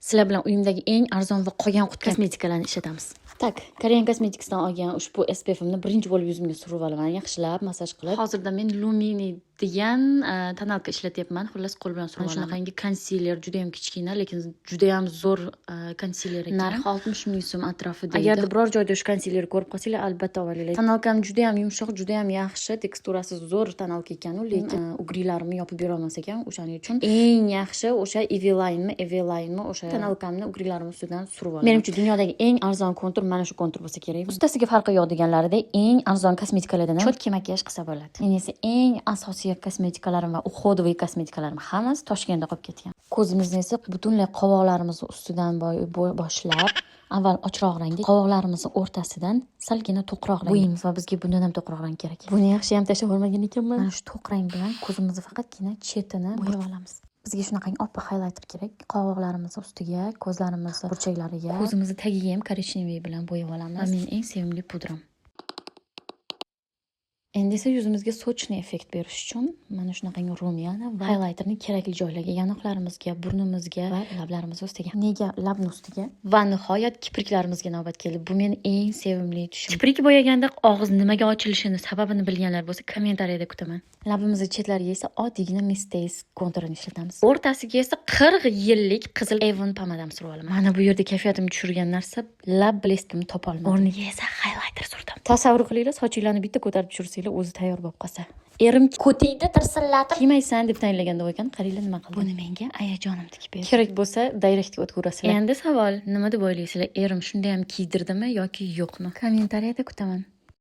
Sizlar bilan uyimdagi eng arzon va qolgan qutgan kosmetikalarni ishlatamiz. Tak, Korean Cosmeticsdan olgan ushbu SPF'imni birinchi bo'lib yuzimga surib olaman, yaxshilab masaj qilib. Hozirda men Lumini degan tonalka ishlatyapman. Xullas qo'l bilan surib olaman. Shunaqangi konsiler juda ham kichkina, lekin juda ham zo'r konsiler ekan. Narxi 60 ming so'm atrofida. Agarda biror joyda shu konsilerni ko'rib qolsanglar, albatta olinglar. Tonalkam juda ham yumshoq, juda ham yaxshi, teksturasi zo'r tonalka ekan, lekin ugrilarimni yopib bera olmas ekan. O'shaning uchun eng yaxshi o'sha Eveline o'sha tonalkamni ugrilarim ustidan surib olaman. Menimcha dunyodagi eng arzon kontur mana shu kontur bo'lsa kerak. Ustasiga farqi yo'q deganlarida eng arzon kosmetikalardan cho'tki makiyaj qilsa bo'ladi. Men esa eng asosiy kosmetikalarim va uходовый kosmetikalarim hammasi Toshkentda qolib ketgan. Ko'zimizni esa butunlay qovoqlarimiz ustidan boshlab avval ochroq rangda, qovoqlarimizni o'rtasidan salgina to'qroq rang bo'yaymiz va bizga bundan ham to'qroq rang kerak. Buni yaxshi ham tashlab olmagan ekanman. Mana shu to'q rang bilan ko'zimizni faqatgina chetini bo'yab olamiz. Bizga shunaqangi oppoq highlighter kerak. Qovoqlarimiz ustiga, ko'zlarimiz burchaklariga, ko'zimizni tagiga ham korичневый bilan bo'yab olamiz. Va mening eng sevimli pudram. Endi esa yuzimizga sochniy effekt berish uchun mana shunaqangi rumyana va highlighterni kerakli joylarga, yonoqlarimizga, burnimizga va lablarimiz ustiga. Nega labni ustiga? Va nihoyat kipriklarimizga navbat keldi. Bu meni eng sevimli tushim. Kiprik bo'yaganda og'iz nimaga ochilishini, sababini bilganlar bo'lsa, kommentariyada kutaman. Labimizni chetlariga esa oddiygina Miss Stays konturini ishlatamiz. O'rtasiga esa 40 yillik qizil Avon pomadam surib olaman. Mana bu yerda kayfiyatimni tushirgan narsa lab bleskimni topa olmadim. O'rniga esa highlighter surdim. Tasavvur qilinglar, sochinglarni bitta ko'tarib tushirsangiz o'zi tayyor bo'lib qolsa. Erim ko'tingni tirsillatib kiymaysan deb tayinlaganda ekan, qaranglar nima qildi. Buni menga ayajonim tikib berdi. Kerak bo'lsa direktga o'tkaverasizlar. Endi savol, nima deb o'ylaysizlar? Erim shunday ham kiydirdimi yoki yo'qmi? Kommentariyada kutaman.